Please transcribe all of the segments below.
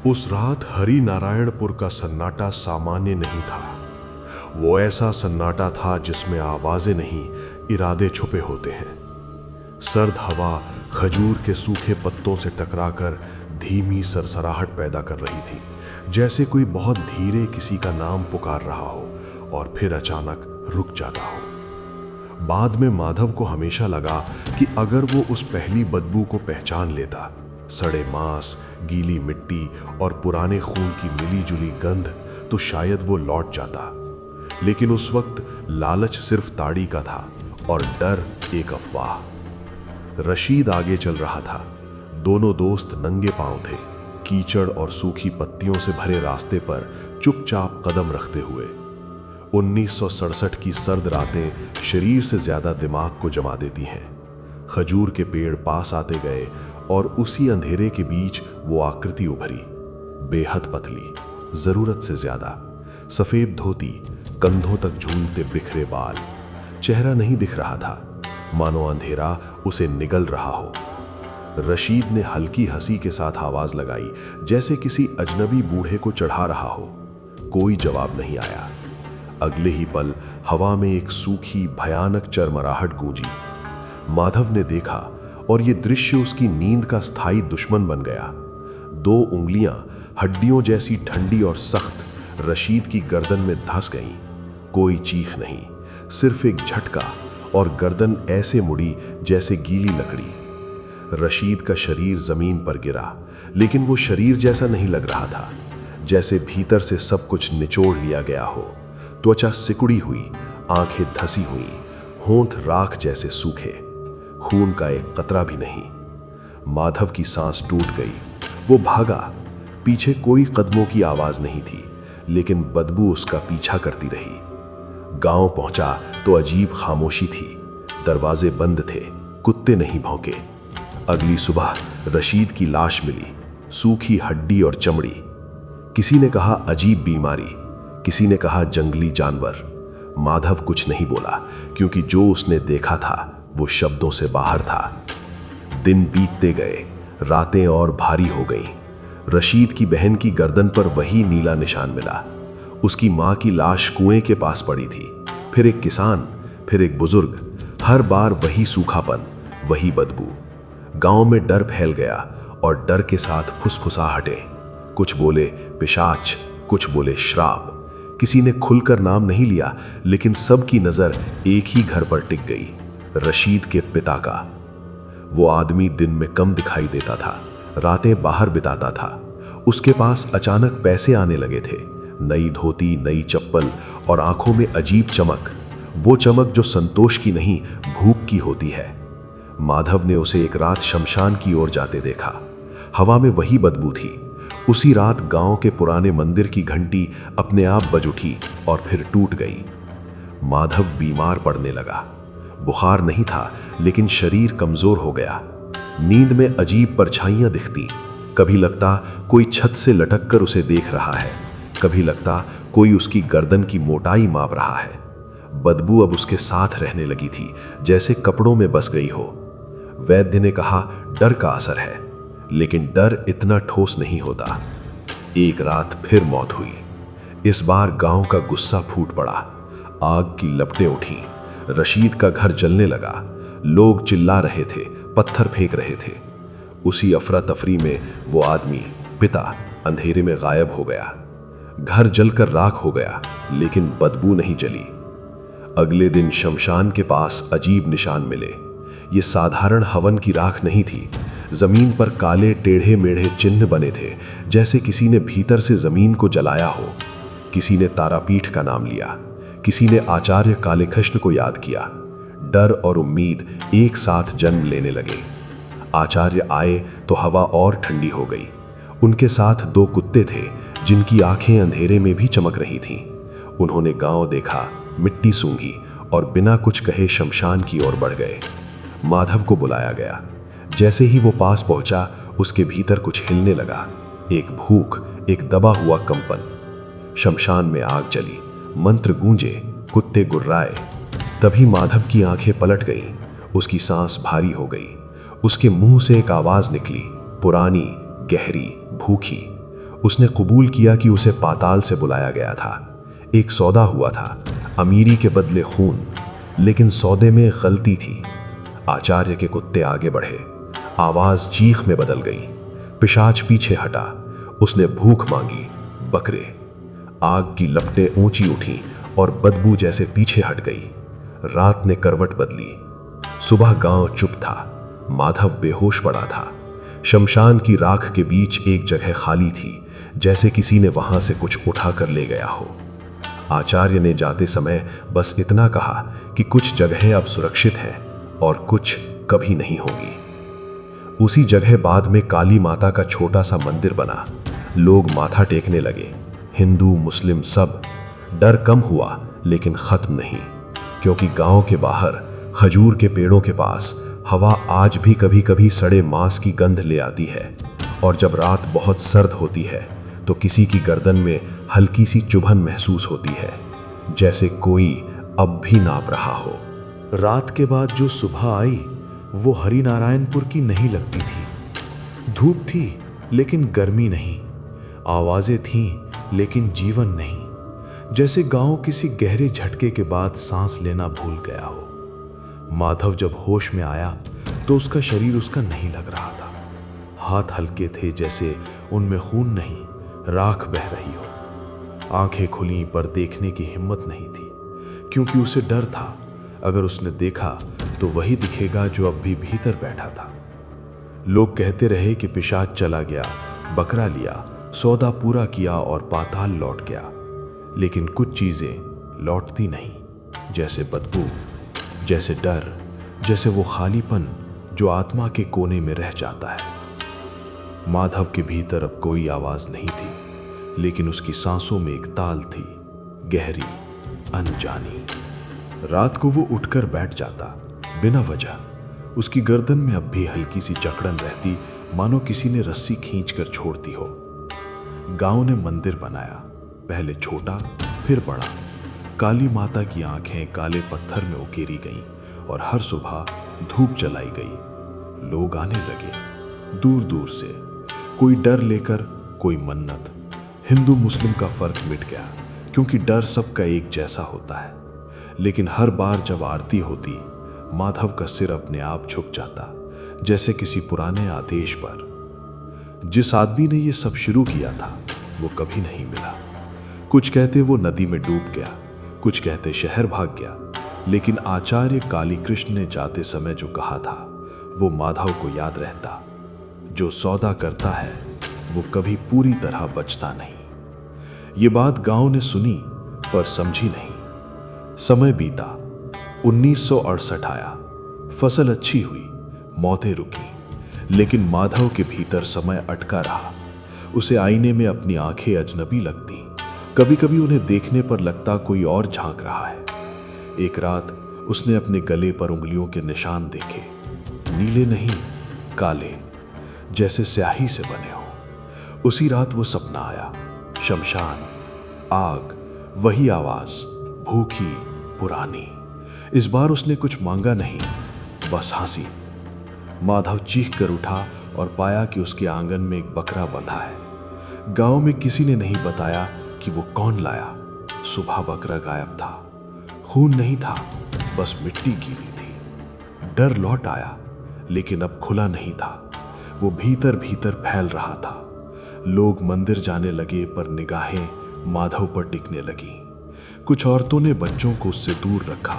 उस रात हरि नारायणपुर का सन्नाटा सामान्य नहीं था। वो ऐसा सन्नाटा था जिसमें आवाजें नहीं, इरादे छुपे होते हैं। सर्द हवा खजूर के सूखे पत्तों से टकराकर धीमी सरसराहट पैदा कर रही थी, जैसे कोई बहुत धीरे किसी का नाम पुकार रहा हो और फिर अचानक रुक जाता हो। बाद में माधव को हमेशा लगा कि अगर वो उस पहली बदबू को पहचान लेता, सड़े मांस, गीली मिट्टी और पुराने खून की मिली-जुली गंध, तो शायद वो लौट जाता। लेकिन उस वक्त लालच सिर्फ ताड़ी का था और डर एक अफवाह। रशीद आगे चल रहा था। दोनों दोस्त नंगे पांव थे, कीचड़ और सूखी पत्तियों से भरे रास्ते पर चुपचाप कदम रखते हुए। 1967 की सर्द रातें शरीर से ज्यादा दिमाग को जमा देती हैं। खजूर के पेड़ पास आते गए और उसी अंधेरे के बीच वो आकृति उभरी, बेहद पतली, जरूरत से ज्यादा। सफेद धोती, कंधों तक झूलते बिखरे बाल। चेहरा नहीं दिख रहा था, मानो अंधेरा उसे निगल रहा हो। रशीद ने हल्की हंसी के साथ आवाज लगाई, जैसे किसी अजनबी बूढ़े को चढ़ा रहा हो। कोई जवाब नहीं आया। अगले ही पल हवा में एक सूखी भयानक चरमराहट गूंजी। माधव ने देखा और यह दृश्य उसकी नींद का स्थायी दुश्मन बन गया। 2 उंगलियां हड्डियों जैसी ठंडी और सख्त रशीद की गर्दन में धंस गईं। कोई चीख नहीं, सिर्फ एक झटका, और गर्दन ऐसे मुड़ी जैसे गीली लकड़ी। रशीद का शरीर जमीन पर गिरा, लेकिन वो शरीर जैसा नहीं लग रहा था, जैसे भीतर से सब कुछ निचोड़ लिया गया हो। त्वचा सिकुड़ी हुई, आंखें धसी हुई, होंठ राख जैसे सूखे, खून का एक कतरा भी नहीं। माधव की सांस टूट गई। वो भागा। पीछे कोई कदमों की आवाज नहीं थी, लेकिन बदबू उसका पीछा करती रही। गांव पहुंचा तो अजीब खामोशी थी। दरवाजे बंद थे, कुत्ते नहीं भौंके। अगली सुबह रशीद की लाश मिली, सूखी हड्डी और चमड़ी। किसी ने कहा अजीब बीमारी, किसी ने कहा जंगली जानवर। माधव कुछ नहीं बोला, क्योंकि जो उसने देखा था वो शब्दों से बाहर था। दिन बीतते गए, रातें और भारी हो गईं। रशीद की बहन की गर्दन पर वही नीला निशान मिला। उसकी मां की लाश कुएं के पास पड़ी थी। फिर एक किसान, फिर एक बुजुर्ग। हर बार वही सूखापन, वही बदबू। गांव में डर फैल गया और डर के साथ फुसफुसाहटें। कुछ बोले पिशाच, कुछ बोले श्राप। किसी ने खुलकर नाम नहीं लिया, लेकिन सबकी नजर एक ही घर पर टिक गई, रशीद के पिता का। वो आदमी दिन में कम दिखाई देता था, रातें बाहर बिताता था। उसके पास अचानक पैसे आने लगे थे, नई धोती, नई चप्पल और आंखों में अजीब चमक। वो चमक जो संतोष की नहीं, भूख की होती है। माधव ने उसे एक रात शमशान की ओर जाते देखा। हवा में वही बदबू थी। उसी रात गांव के पुराने मंदिर की घंटी अपने आप बज उठी और फिर टूट गई। माधव बीमार पड़ने लगा। बुखार नहीं था, लेकिन शरीर कमजोर हो गया। नींद में अजीब परछाइयां दिखती। कभी लगता कोई छत से लटक कर उसे देख रहा है, कभी लगता कोई उसकी गर्दन की मोटाई माप रहा है। बदबू अब उसके साथ रहने लगी थी, जैसे कपड़ों में बस गई हो। वैद्य ने कहा डर का असर है, लेकिन डर इतना ठोस नहीं होता। एक रात फिर मौत हुई। इस बार गांव का गुस्सा फूट पड़ा। आग की लपटें उठी। रशीद का घर जलने लगा। लोग चिल्ला रहे थे, पत्थर फेंक रहे थे। उसी अफरा तफरी में वो आदमी, पिता, अंधेरे में गायब हो गया। घर जलकर राख हो गया, लेकिन बदबू नहीं जली। अगले दिन शमशान के पास अजीब निशान मिले। ये साधारण हवन की राख नहीं थी। जमीन पर काले टेढ़े मेढ़े चिन्ह बने थे, जैसे किसी ने भीतर से जमीन को जलाया हो। किसी ने तारापीठ का नाम लिया, किसी ने आचार्य कालेकृष्ण को याद किया। डर और उम्मीद एक साथ जन्म लेने लगे। आचार्य आए तो हवा और ठंडी हो गई। उनके साथ 2 कुत्ते थे, जिनकी आंखें अंधेरे में भी चमक रही थीं। उन्होंने गांव देखा, मिट्टी सूंघी और बिना कुछ कहे शमशान की ओर बढ़ गए। माधव को बुलाया गया। जैसे ही वो पास पहुंचा, उसके भीतर कुछ हिलने लगा। एक भूख, एक दबा हुआ कंपन। शमशान में आग जली, मंत्र गूंजे, कुत्ते गुर्राए। तभी माधव की आंखें पलट गईं। उसकी सांस भारी हो गई। उसके मुंह से एक आवाज निकली, पुरानी, गहरी, भूखी। उसने कबूल किया कि उसे पाताल से बुलाया गया था। एक सौदा हुआ था, अमीरी के बदले खून, लेकिन सौदे में गलती थी। आचार्य के कुत्ते आगे बढ़े, आवाज चीख में बदल गई। पिशाच पीछे हटा, उसने भूख मांगी, बकरे। आग की लपटें ऊंची उठी और बदबू जैसे पीछे हट गई। रात ने करवट बदली। सुबह गांव चुप था, माधव बेहोश पड़ा था। शमशान की राख के बीच एक जगह खाली थी, जैसे किसी ने वहां से कुछ उठाकर ले गया हो। आचार्य ने जाते समय बस इतना कहा कि कुछ जगहें अब सुरक्षित हैं और कुछ कभी नहीं होंगी। उसी जगह बाद में काली माता का छोटा सा मंदिर बना। लोग माथा टेकने लगे, हिंदू मुस्लिम सब। डर कम हुआ लेकिन खत्म नहीं, क्योंकि गांव के बाहर खजूर के पेड़ों के पास हवा आज भी कभी कभी सड़े मांस की गंध ले आती है। और जब रात बहुत सर्द होती है तो किसी की गर्दन में हल्की सी चुभन महसूस होती है, जैसे कोई अब भी नाप रहा हो। रात के बाद जो सुबह आई वो हरिनारायणपुर की नहीं लगती थी। धूप थी लेकिन गर्मी नहीं, आवाजें थीं लेकिन जीवन नहीं, जैसे गांव किसी गहरे झटके के बाद सांस लेना भूल गया हो। माधव जब होश में आया तो उसका शरीर उसका नहीं लग रहा था। हाथ हल्के थे, जैसे उनमें खून नहीं, राख बह रही हो। आंखें खुली पर देखने की हिम्मत नहीं थी, क्योंकि उसे डर था अगर उसने देखा तो वही दिखेगा जो अब भी भीतर बैठा था। लोग कहते रहे कि पिशाच चला गया, बकरा लिया, सौदा पूरा किया और पाताल लौट गया, लेकिन कुछ चीजें लौटती नहीं, जैसे बदबू, जैसे डर, जैसे वो खालीपन जो आत्मा के कोने में रह जाता है। माधव के भीतर अब कोई आवाज नहीं थी, लेकिन उसकी सांसों में एक ताल थी, गहरी, अनजानी। रात को वो उठकर बैठ जाता बिना वजह। उसकी गर्दन में अब भी हल्की सी जकड़न रहती, मानो किसी ने रस्सी खींचकर छोड़ती हो। गांव ने मंदिर बनाया, पहले छोटा फिर बड़ा। काली माता की आंखें काले पत्थर में उकेरी गईं और हर सुबह धूप जलाई गई। लोग आने लगे दूर दूर से, कोई डर लेकर, कोई मन्नत। हिंदू मुस्लिम का फर्क मिट गया, क्योंकि डर सबका एक जैसा होता है। लेकिन हर बार जब आरती होती, माधव का सिर अपने आप झुक जाता, जैसे किसी पुराने आदेश पर। जिस आदमी ने ये सब शुरू किया था वो कभी नहीं मिला। कुछ कहते वो नदी में डूब गया, कुछ कहते शहर भाग गया, लेकिन आचार्य काली कृष्ण ने जाते समय जो कहा था वो माधव को याद रहता। जो सौदा करता है वो कभी पूरी तरह बचता नहीं। ये बात गांव ने सुनी पर समझी नहीं। समय बीता, 1968 आया। फसल अच्छी हुई, मौतें रुकी, लेकिन माधव के भीतर समय अटका रहा। उसे आईने में अपनी आंखें अजनबी लगती, कभी कभी उन्हें देखने पर लगता कोई और झांक रहा है। एक रात उसने अपने गले पर उंगलियों के निशान देखे, नीले नहीं, काले, जैसे स्याही से बने हो। उसी रात वो सपना आया, शमशान, आग, वही आवाज, भूखी, पुरानी। इस बार उसने कुछ मांगा नहीं, बस हंसी। माधव चीख कर उठा और पाया कि उसके आंगन में एक बकरा बंधा है। गांव में किसी ने नहीं बताया कि वो कौन लाया। सुबह बकरा गायब था, खून नहीं था, बस मिट्टी गीली थी। डर लौट आया, लेकिन अब खुला नहीं था, वो भीतर भीतर फैल रहा था। लोग मंदिर जाने लगे पर निगाहें माधव पर टिकने लगी। कुछ औरतों ने बच्चों को उससे दूर रखा,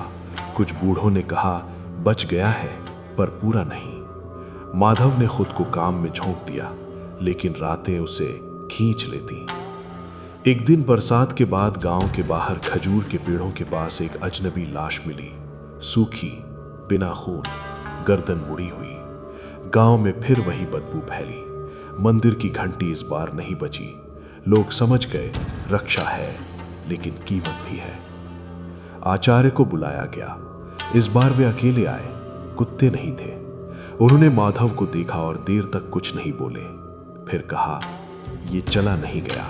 कुछ बूढ़ों ने कहा बच गया है पर पूरा नहीं। माधव ने खुद को काम में झोंक दिया, लेकिन रातें उसे खींच लेती। एक दिन बरसात के बाद गांव के बाहर खजूर के पेड़ों के पास एक अजनबी लाश मिली, सूखी, बिना खून, गर्दन मुड़ी हुई। गांव में फिर वही बदबू फैली। मंदिर की घंटी इस बार नहीं बची। लोग समझ गए रक्षा है, लेकिन कीमत भी है। आचार्य को बुलाया गया। इस बार वे अकेले आए, कुत्ते नहीं थे। उन्होंने माधव को देखा और देर तक कुछ नहीं बोले। फिर कहा, ये चला नहीं गया,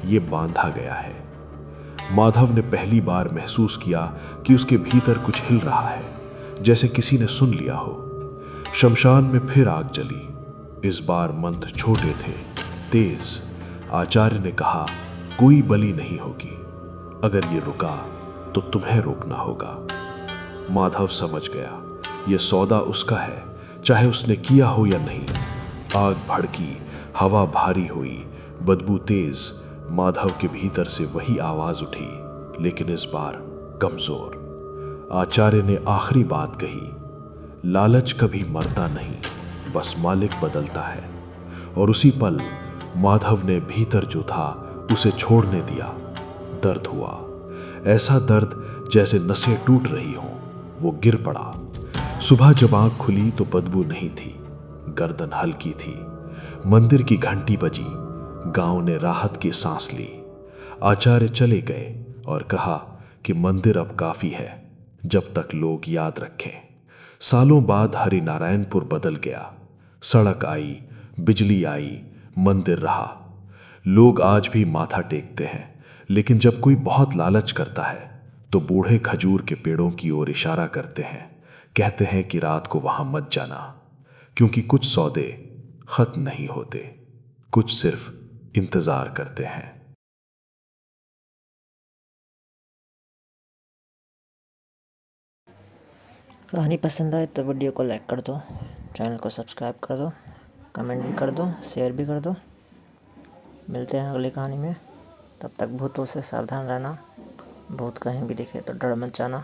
ये बांधा गया है। माधव ने पहली बार महसूस किया कि उसके भीतर कुछ हिल रहा है, जैसे किसी ने सुन लिया हो। शमशान में फिर आग जली। इस बार मंत्र छोटे थे, तेज। आचार्य ने कहा, कोई बलि नहीं होगी। अगर ये रुका तो तुम्हें रोकना होगा। माधव समझ गया यह सौदा उसका है, चाहे उसने किया हो या नहीं। आग भड़की, हवा भारी हुई, बदबू तेज। माधव के भीतर से वही आवाज उठी, लेकिन इस बार कमजोर। आचार्य ने आखिरी बात कही, लालच कभी मरता नहीं, बस मालिक बदलता है। और उसी पल माधव ने भीतर जो था उसे छोड़ने दिया। दर्द हुआ, ऐसा दर्द जैसे नसें टूट रही हों। वो गिर पड़ा। सुबह जब आंख खुली तो बदबू नहीं थी, गर्दन हल्की थी। मंदिर की घंटी बजी, गांव ने राहत की सांस ली। आचार्य चले गए और कहा कि मंदिर अब काफी है, जब तक लोग याद रखें। सालों बाद हरिनारायणपुर बदल गया। सड़क आई, बिजली आई, मंदिर रहा। लोग आज भी माथा टेकते हैं, लेकिन जब कोई बहुत लालच करता है तो बूढ़े खजूर के पेड़ों की ओर इशारा करते हैं। कहते हैं कि रात को वहां मत जाना, क्योंकि कुछ सौदे खत्म नहीं होते, कुछ सिर्फ इंतजार करते हैं। कहानी पसंद आए तो वीडियो को लाइक कर दो, चैनल को सब्सक्राइब कर दो, कमेंट भी कर दो, शेयर भी कर दो। मिलते हैं अगली कहानी में। तब तक भूतों से सावधान रहना। भूत कहीं भी दिखे तो डर मच जाना।